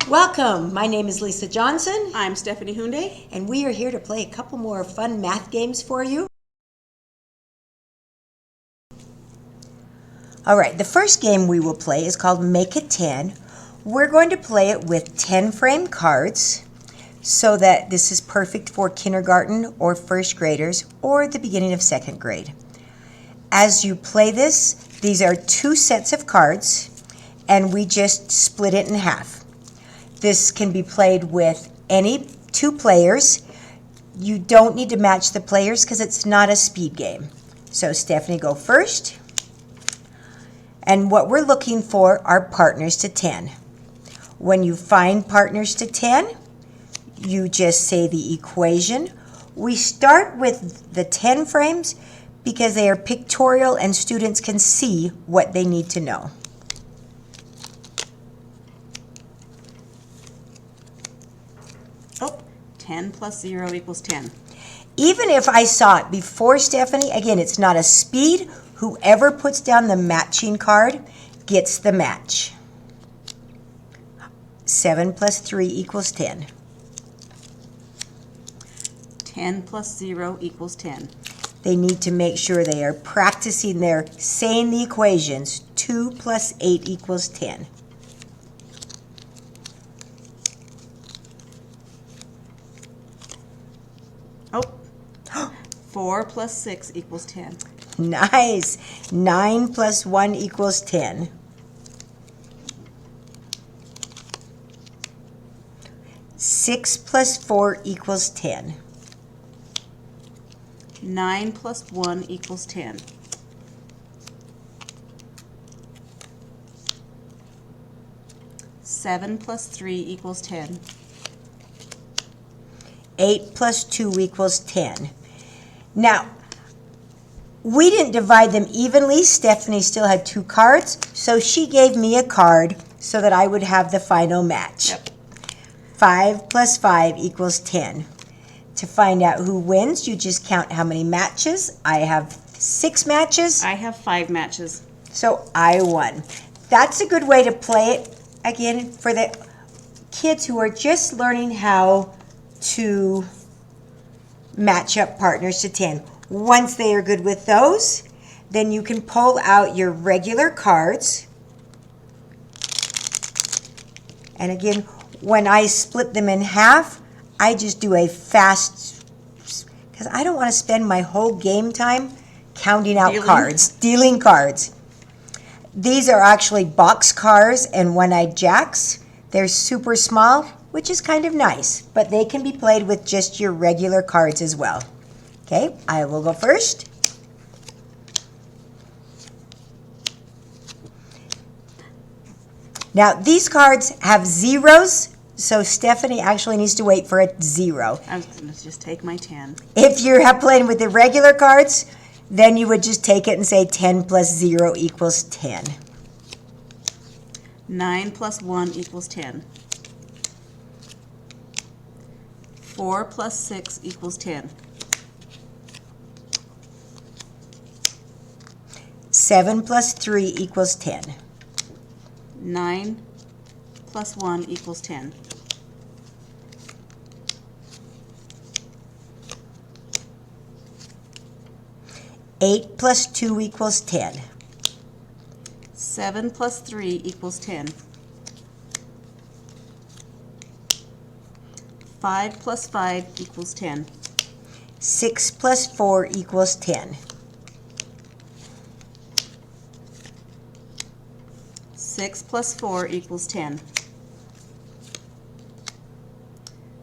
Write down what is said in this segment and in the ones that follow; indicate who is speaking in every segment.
Speaker 1: Welcome. My name is Lisa Johnson.
Speaker 2: I'm Stephanie Hunde.
Speaker 1: And we are here to play a couple more fun math games for you. All right, the first game we will play is called Make a 10. We're going to play it with 10 frame cards so that this is perfect for kindergarten or first graders or the beginning of second grade. As you play this, these are two sets of cards and we just split it in half. This can be played with any two players. You don't need to match the players because it's not a speed game. So Stephanie, go first. And what we're looking for are partners to 10. When you find partners to 10, you just say the equation. We start with the 10 frames because they are pictorial and students can see what they need to know.
Speaker 2: Oh, 10 plus 0 equals 10.
Speaker 1: Even if I saw it before Stephanie, again, it's not a speed. Whoever puts down the matching card gets the match. 7 plus 3 equals 10.
Speaker 2: 10 plus 0 equals 10.
Speaker 1: They need to make sure they are practicing their saying the equations. 2 plus 8 equals 10.
Speaker 2: Oh, 4 plus 6 equals 10.
Speaker 1: Nice. 9 plus 1 equals 10. 6 plus 4 equals 10.
Speaker 2: 9 plus 1 equals 10. 7 plus 3 equals 10.
Speaker 1: 8 plus 2 equals 10. Now, we didn't divide them evenly. Stephanie still had 2 cards, so she gave me a card so that I would have the final match.
Speaker 2: Yep.
Speaker 1: 5 plus 5 equals 10. To find out who wins, you just count how many matches. I have 6 matches.
Speaker 2: I have 5 matches.
Speaker 1: So I won. That's a good way to play it, again, for the kids who are just learning how to match up partners to 10. Once they are good with those, then you can pull out your regular cards. And again, when I split them in half, I just do a fast, because I don't want to spend my whole game time counting out cards, dealing cards. These are actually box cars and one-eyed jacks. They're super small, which is kind of nice, but they can be played with just your regular cards as well. Okay, I will go first. Now, these cards have zeros, so Stephanie actually needs to wait for a 0.
Speaker 2: I was going to just take my 10.
Speaker 1: If you're playing with the regular cards, then you would just take it and say 10 plus 0 equals 10.
Speaker 2: 9 plus 1 equals 10. 4 plus 6 equals 10.
Speaker 1: 7 plus 3 equals 10.
Speaker 2: 9 plus 1 equals 10.
Speaker 1: 8 plus 2 equals 10.
Speaker 2: 7 plus 3 equals 10. 5 plus 5 equals 10.
Speaker 1: 6 plus 4 equals 10.
Speaker 2: 6 plus 4 equals 10.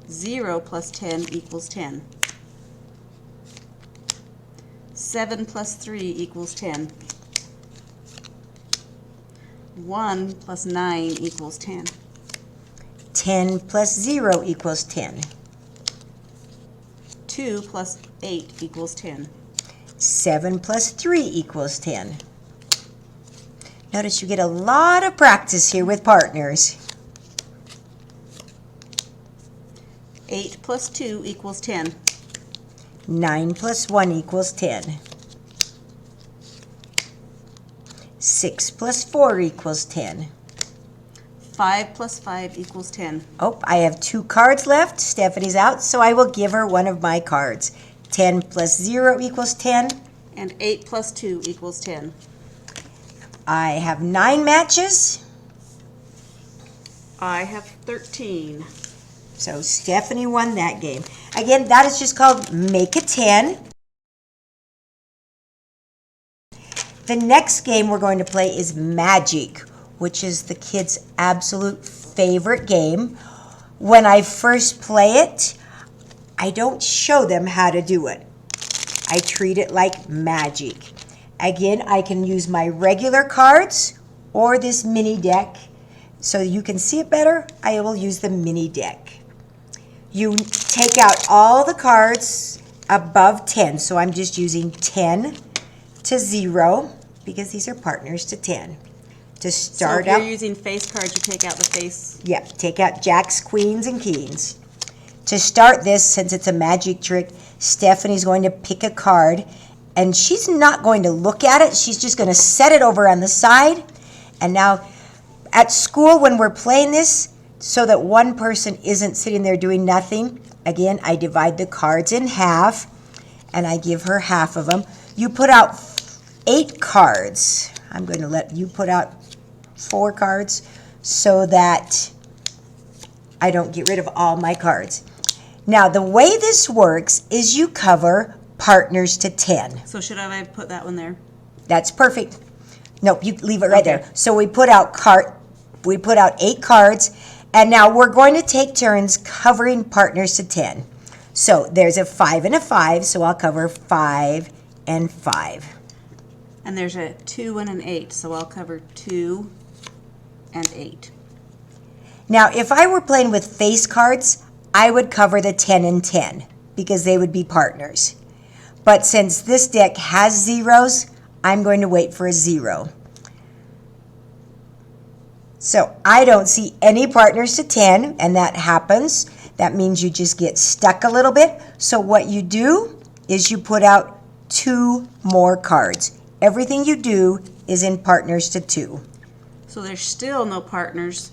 Speaker 2: 0 plus 10 equals 10. 7 plus 3 equals 10. 1 plus 9 equals 10.
Speaker 1: 10 plus 0 equals 10.
Speaker 2: 2 plus 8 equals 10.
Speaker 1: 7 plus 3 equals 10. Notice you get a lot of practice here with partners.
Speaker 2: 8 plus 2 equals 10.
Speaker 1: 9 plus 1 equals 10. 6 plus 4 equals 10.
Speaker 2: 5 plus 5 equals 10.
Speaker 1: Oh, I have 2 cards left. Stephanie's out, so I will give her one of my cards. 10 plus 0 equals 10.
Speaker 2: And 8 plus 2 equals 10.
Speaker 1: I have 9 matches.
Speaker 2: I have 13.
Speaker 1: So Stephanie won that game. Again, that is just called Make a 10. The next game we're going to play is Magic, which is the kids' absolute favorite game. When I first play it, I don't show them how to do it. I treat it like magic. Again, I can use my regular cards or this mini deck. So you can see it better, I will use the mini deck. You take out all the cards above 10. So I'm just using 10 to 0 because these are partners to 10. To start
Speaker 2: so if
Speaker 1: out,
Speaker 2: you're using face cards, you take out the face.
Speaker 1: Yep, take out jacks, queens, and kings. To start this, since it's a magic trick, Stephanie's going to pick a card, and she's not going to look at it. She's just going to set it over on the side. And now, at school, when we're playing this, so that one person isn't sitting there doing nothing, again, I divide the cards in half, and I give her half of them. You put out 8 cards. I'm going to let you put out 4 cards so that I don't get rid of all my cards. Now, the way this works is you cover partners to 10.
Speaker 2: So should I put that one there?
Speaker 1: That's perfect. Nope, you leave it right
Speaker 2: Okay.
Speaker 1: there. So we put out 8 cards, and now we're going to take turns covering partners to 10. So there's a 5 and a 5, so I'll cover 5 and 5.
Speaker 2: And there's a 2 and an 8, so I'll cover 2 and 8.
Speaker 1: Now, if I were playing with face cards, I would cover the 10 and 10 because they would be partners. But since this deck has zeros, I'm going to wait for a 0. So I don't see any partners to 10, and that happens. That means you just get stuck a little bit. So what you do is you put out 2 more cards. Everything you do is in partners to 2.
Speaker 2: So there's still no partners.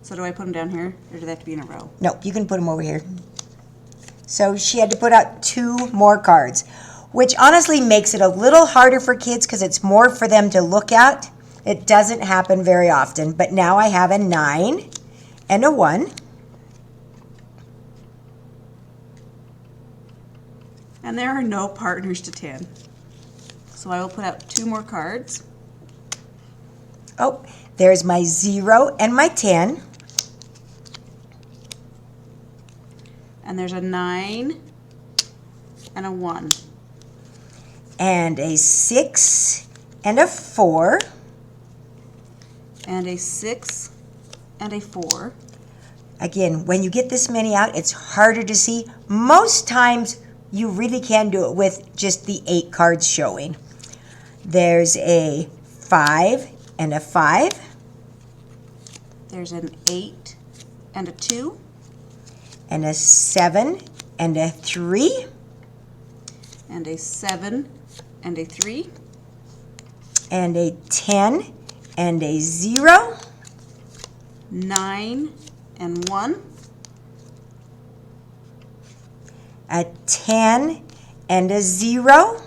Speaker 2: So do I put them down here, or do they have to be in a row?
Speaker 1: Nope, you can put them over here. So she had to put out 2 more cards, which honestly makes it a little harder for kids because it's more for them to look at. It doesn't happen very often, but now I have a 9 and a 1.
Speaker 2: And there are no partners to 10. So I will put out 2 more cards.
Speaker 1: Oh, there's my 0 and my 10.
Speaker 2: And there's a 9 and a 1.
Speaker 1: And a 6 and a 4.
Speaker 2: And a 6 and a 4.
Speaker 1: Again, when you get this many out, it's harder to see. Most times, you really can do it with just the 8 cards showing. There's a 5 and a 5.
Speaker 2: There's an 8 and a 2.
Speaker 1: And a 7 and a 3.
Speaker 2: And a 7 and a 3.
Speaker 1: And a 10 and a 0.
Speaker 2: 9 and 1.
Speaker 1: A 10 and a 0.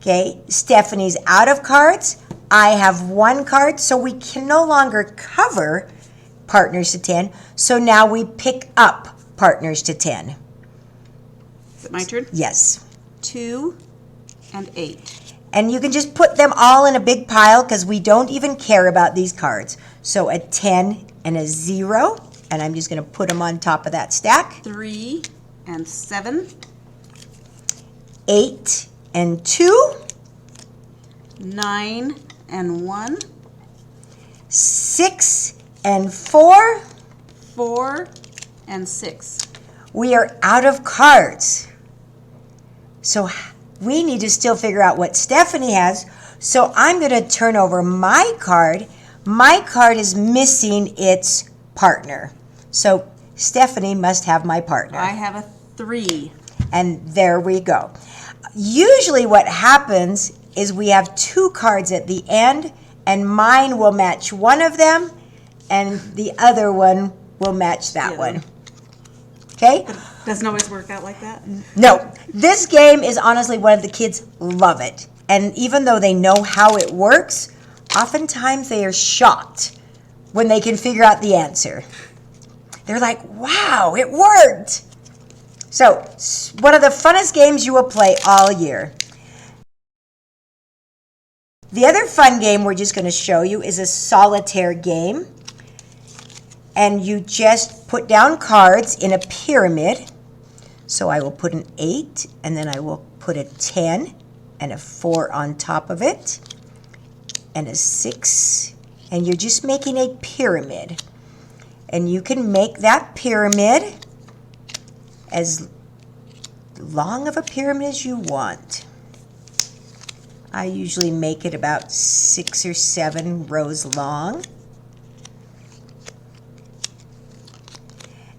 Speaker 1: Okay, Stephanie's out of cards. I have 1 card, so we can no longer cover partners to 10. So now we pick up partners to 10.
Speaker 2: Is it my turn?
Speaker 1: Yes.
Speaker 2: 2 and 8.
Speaker 1: And you can just put them all in a big pile because we don't even care about these cards. So a 10 and a 0, and I'm just going to put them on top of that stack.
Speaker 2: 3 and 7.
Speaker 1: 8 and 2.
Speaker 2: 9 and 1.
Speaker 1: 6 and 4.
Speaker 2: 4 and 6.
Speaker 1: We are out of cards. So we need to still figure out what Stephanie has. So I'm going to turn over my card. My card is missing its partner. So Stephanie must have my partner.
Speaker 2: I have a 3.
Speaker 1: And there we go. Usually what happens is we have 2 cards at the end, and mine will match one of them, and the other one will match that
Speaker 2: Yeah.
Speaker 1: one. Okay?
Speaker 2: Doesn't always work out like that.
Speaker 1: No, this game is honestly one of the kids love it. And even though they know how it works, oftentimes they are shocked when they can figure out the answer. They're like, wow, it worked. So, one of the funnest games you will play all year. The other fun game we're just going to show you is a solitaire game. And you just put down cards in a pyramid. So I will put an 8, and then I will put a 10 and a 4 on top of it, and a 6, and you're just making a pyramid. And you can make that pyramid as long of a pyramid as you want. I usually make it about 6 or 7 rows long.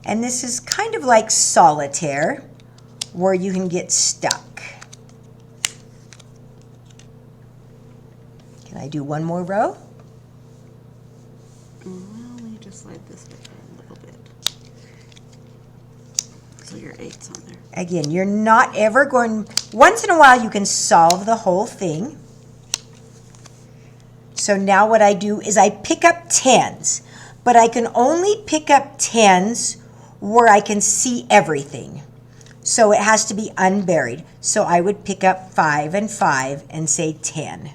Speaker 1: And this is kind of like solitaire, where you can get stuck. Can I do one more row?
Speaker 2: Well, let me just slide this way a little bit. So your 8's on there.
Speaker 1: Again, you're not ever going, once in a while you can solve the whole thing. So now what I do is I pick up 10's, but I can only pick up 10's where I can see everything. So it has to be unburied. So I would pick up 5 and 5 and say 10.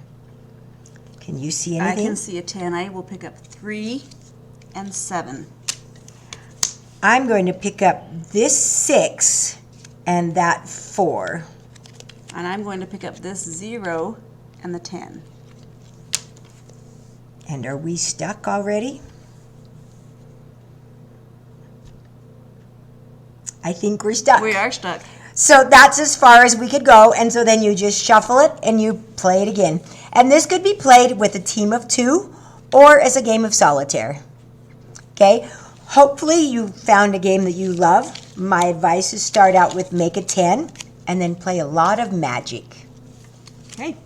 Speaker 1: Can you see anything?
Speaker 2: I can see a 10. I will pick up 3 and 7.
Speaker 1: I'm going to pick up this 6 and that 4.
Speaker 2: And I'm going to pick up this 0 and the 10.
Speaker 1: And are we stuck already? I think we're stuck.
Speaker 2: We are stuck.
Speaker 1: So that's as far as we could go, and so then you just shuffle it and you play it again. And this could be played with a team of 2 or as a game of solitaire. Okay? Hopefully you found a game that you love. My advice is start out with make a 10 and then play a lot of magic.
Speaker 2: Okay.